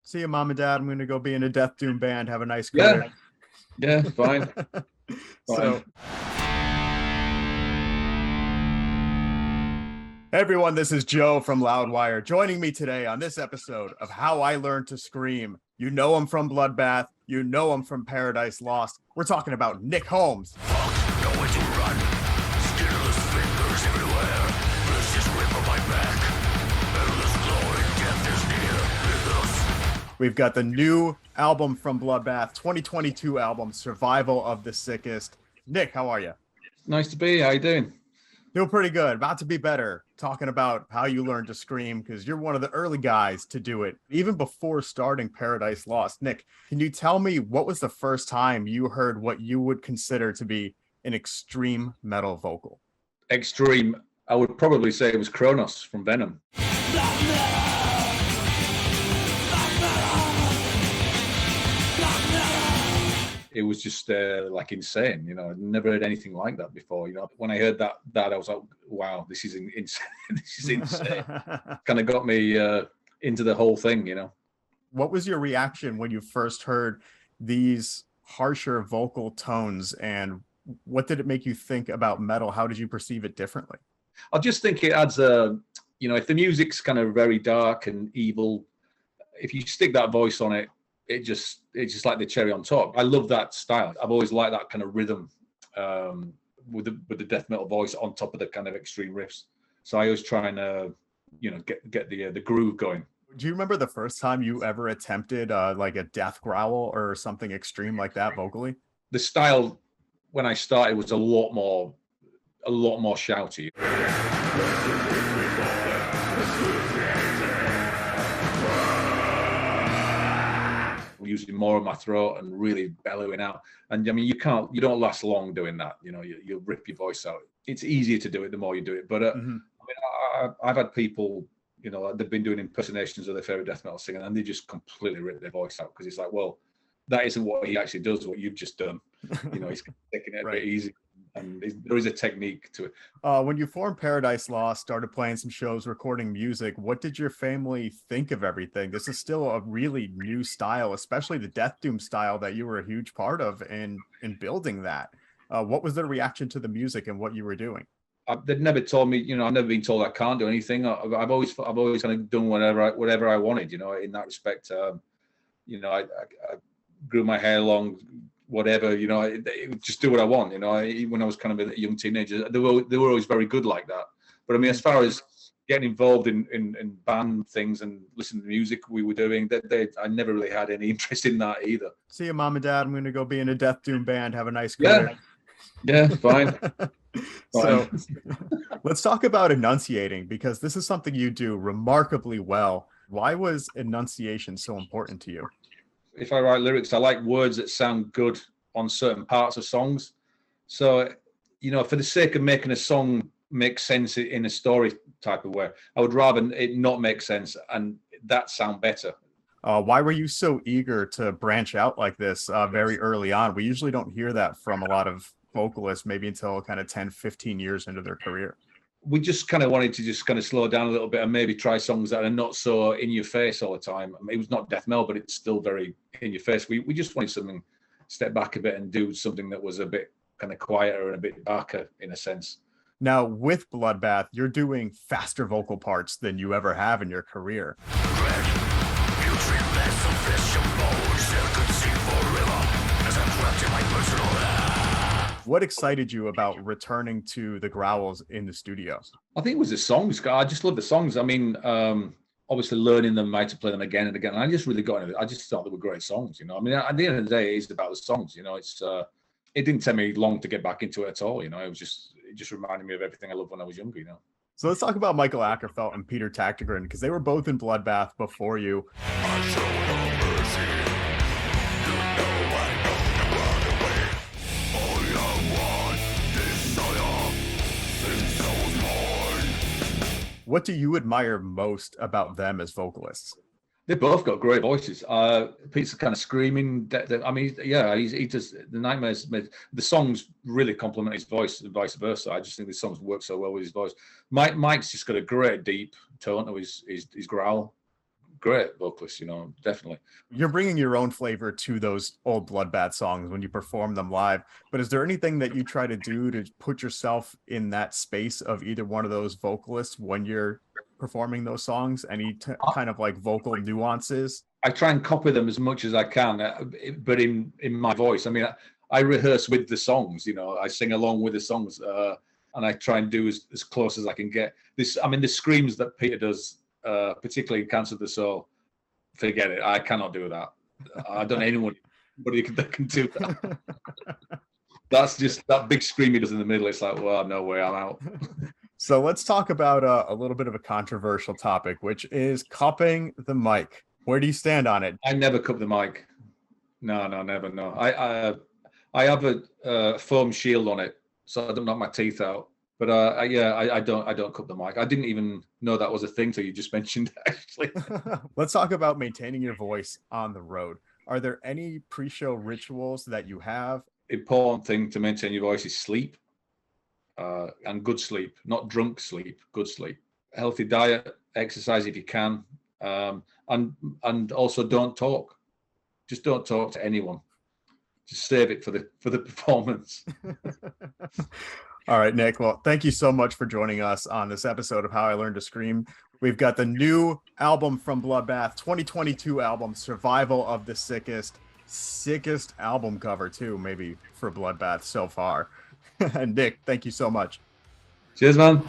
See you, mom and dad. I'm going to go be in a Death Doom band. Have a nice Yeah, career. yeah, fine. So, hey everyone, this is Joe from Loudwire. Joining me today on this episode of How I Learned to Scream. You know him from Bloodbath. You know him from Paradise Lost. We're talking about Nick Holmes. We've got the new album from Bloodbath, 2022 album, Survival of the Sickest. Nick, how are you? Nice to be here. How you doing? Doing pretty good. About to be better. Talking about how you learned to scream, because you're one of the early guys to do it, even before starting Paradise Lost. Nick, can you tell me what was the first time you heard what you would consider to be an extreme metal vocal? Extreme. I would probably say it was Kronos from Venom. It was just like insane, you know. I'd never heard anything like that before. You know, when I heard that I was like, wow, this is insane. This is insane. Kind of got me into the whole thing, you know. What was your reaction when you first heard these harsher vocal tones, and what did it make you think about metal? How did you perceive it differently? I just think it adds you know, if the music's kind of very dark and evil, if you stick that voice on it, it's just like the cherry on top. I love that style. I've always liked that kind of rhythm with the death metal voice on top of the kind of extreme riffs. So I always try and you know, get the groove going. Do you remember the first time you ever attempted like a death growl or something extreme like that vocally? The style when I started was a lot more shouty. Using more of my throat and really bellowing out. And I mean, you don't last long doing that. You know, you'll rip your voice out. It's easier to do it the more you do it. But I mean, I've had people, you know, they've been doing impersonations of their favorite death metal singer, and they just completely rip their voice out, because it's like, well, that isn't what he actually does. What you've just done, you know, he's taking it a bit easy. And there is a technique to it. When you formed Paradise Lost, started playing some shows, recording music, what did your family think of everything? This is still a really new style, especially the Death Doom style that you were a huge part of in building that. What was their reaction to the music and what you were doing? They'd never told me, you know, I've never been told I can't do anything. I've always kind of done whatever I wanted, you know, in that respect. You know, I grew my hair long, whatever, you know, just do what I want, you know. When I was kind of a young teenager, they were always very good like that. But I mean, as far as getting involved in band things and listening to music we were doing, I never really had any interest in that either. See you, mom and dad. I'm going to go be in a Death Doom band. Have a nice career. Yeah, fine. So let's talk about enunciating, because this is something you do remarkably well. Why was enunciation so important to you? If I write lyrics, I like words that sound good on certain parts of songs. So, you know, for the sake of making a song make sense in a story type of way, I would rather it not make sense and that sound better. Why were you so eager to branch out like this very early on? We usually don't hear that from a lot of vocalists, maybe until kind of 10, 15 years into their career. We just kind of wanted to just kind of slow down a little bit and maybe try songs that are not so in your face all the time. I mean, it was not death metal, but it's still very in your face. We just wanted something, step back a bit and do something that was a bit kind of quieter and a bit darker in a sense. Now with Bloodbath, you're doing faster vocal parts than you ever have in your career. What excited you about returning to the growls in the studio? I think it was the songs. I just love the songs. I mean, obviously learning them, I had to play them again and again. And I just really got into it. I just thought they were great songs, you know. I mean, at the end of the day, it's about the songs, you know. It didn't take me long to get back into it at all, you know. It just reminded me of everything I loved when I was younger, you know. So let's talk about Michael Ackerfeld and Peter Tactigren, because they were both in Bloodbath before you. What do you admire most about them as vocalists? They both got great voices. Pete's kind of screaming. I mean, yeah, he does the Nightmares. The songs really complement his voice and vice versa. I just think the songs work so well with his voice. Mike's just got a great deep tone to his growl. great vocalist, definitely. You're bringing your own flavor to those old Bloodbath songs when you perform them live, but is there anything that you try to do to put yourself in that space of either one of those vocalists when you're performing those songs? Any kind of like vocal nuances? I try and copy them as much as I can, but in my voice. I mean, I rehearse with the songs, I sing along with the songs, and I try and do as close as I can get. The screams that Peter does, particularly in Cancer of the Soul, forget it. I cannot do that. I don't know anybody that can do that. That's just that big scream he does in the middle. It's like, well, no way, I'm out. So let's talk about a little bit of a controversial topic, which is cupping the mic. Where do you stand on it? I never cup the mic. No, never. No, I have a foam shield on it, so I don't knock my teeth out. But I don't cup the mic. I didn't even know that was a thing till you just mentioned it, actually. Let's talk about maintaining your voice on the road. Are there any pre-show rituals that you have? Important thing to maintain your voice is sleep, and good sleep, not drunk sleep, good sleep. Healthy diet, exercise if you can, and also don't talk. Just don't talk to anyone. Just save it for the performance. All right, Nick. Well, thank you so much for joining us on this episode of How I Learned to Scream. We've got the new album from Bloodbath, 2022 album, Survival of the Sickest. Sickest album cover, too, maybe, for Bloodbath so far. And Nick, thank you so much. Cheers, man.